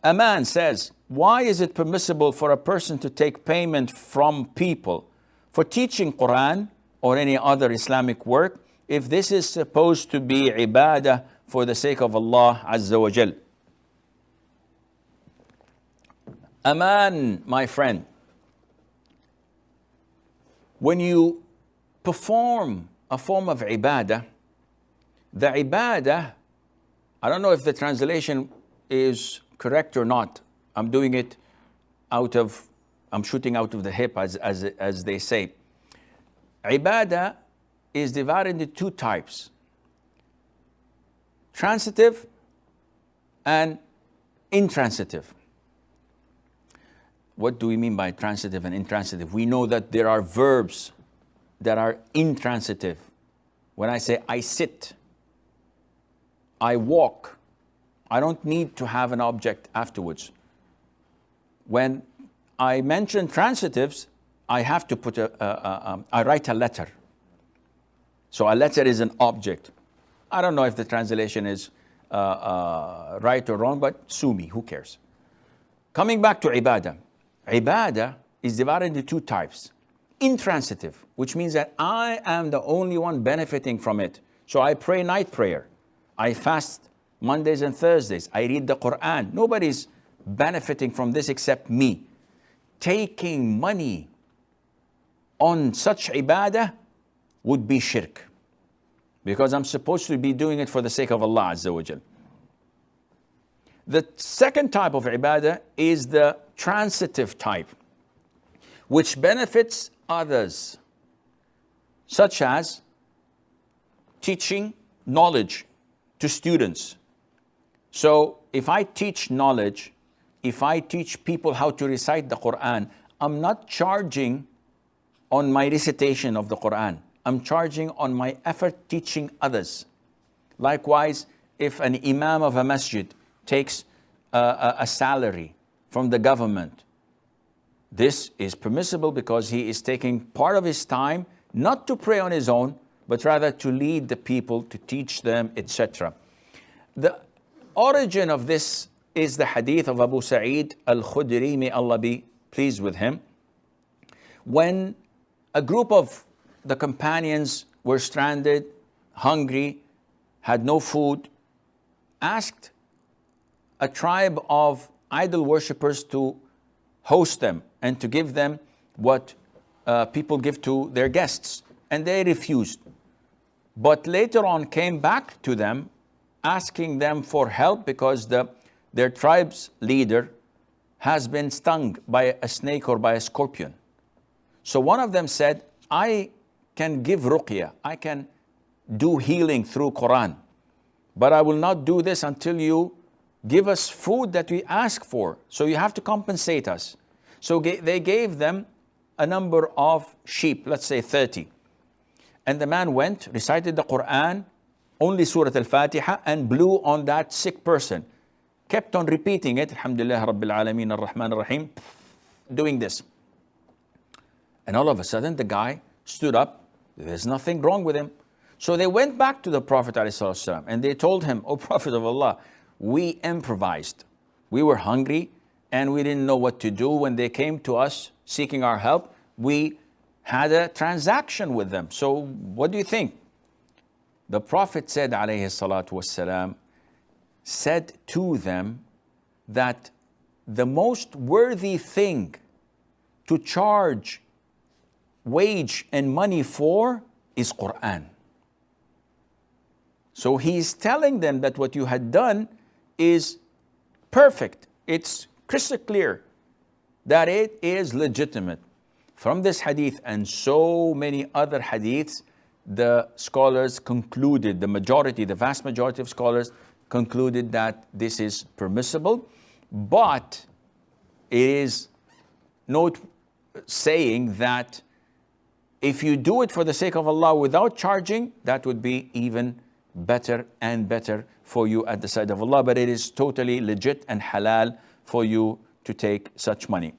A man says, why is it permissible for a person to take payment from people for teaching Quran or any other Islamic work if this is supposed to be ibadah for the sake of Allah Azza wa Jal? A man, my friend, when you perform a form of ibadah, the ibadah, I don't know if the translation is correct or not. I'm doing it I'm shooting out of the hip as they say. Ibadah is divided into two types: transitive and intransitive. What do we mean by transitive and intransitive? We know that there are verbs that are intransitive. When I say I sit, I walk, I don't need to have an object afterwards. When I mention transitives, I have to put I write a letter. So a letter is an object. I don't know if the translation is right or wrong, but sue me, who cares? Coming back to ibadah. Ibadah is divided into two types. Intransitive, which means that I am the only one benefiting from it. So I pray night prayer. I fast Mondays and Thursdays. I read the Quran. Nobody's benefiting from this except me. Taking money on such ibadah would be shirk, because I'm supposed to be doing it for the sake of Allah Azza wa Jal. The second type of ibadah is the transitive type, which benefits others, such as teaching knowledge to students. So if I teach knowledge, if I teach people how to recite the Quran, I'm not charging on my recitation of the Quran. I'm charging on my effort teaching others. Likewise, if an imam of a masjid takes a salary from the government, this is permissible because he is taking part of his time not to pray on his own, but rather to lead the people, to teach them, etc. The origin of this is the hadith of Abu Sa'id al-Khudri, may Allah be pleased with him. When a group of the companions were stranded, hungry, had no food, asked a tribe of idol worshippers to host them and to give them what people give to their guests. And they refused. But later on came back to them, asking them for help because their tribe's leader has been stung by a snake or by a scorpion. So one of them said, I can give ruqya, I can do healing through Quran, but I will not do this until you give us food that we ask for. So you have to compensate us. So they gave them a number of sheep, let's say 30. And the man went, recited the Quran, only Surah Al-Fatiha, and blew on that sick person. Kept on repeating it, Alhamdulillah Rabbil Alameen Ar-Rahman Ar-Rahim, doing this. And all of a sudden the guy stood up. There's nothing wrong with him. So they went back to the Prophet ﷺ and they told him, O Prophet of Allah, we improvised. We were hungry and we didn't know what to do. When they came to us seeking our help, we had a transaction with them. So what do you think? The Prophet said, alayhi salatu wassalam, said to them that the most worthy thing to charge wage and money for is Quran. So he's telling them that what you had done is perfect. It's crystal clear that it is legitimate. From this hadith and so many other hadiths, the scholars concluded, the vast majority of scholars concluded that this is permissible, but it is note saying that if you do it for the sake of Allah without charging, that would be even better and better for you at the side of Allah. But it is totally legit and halal for you to take such money.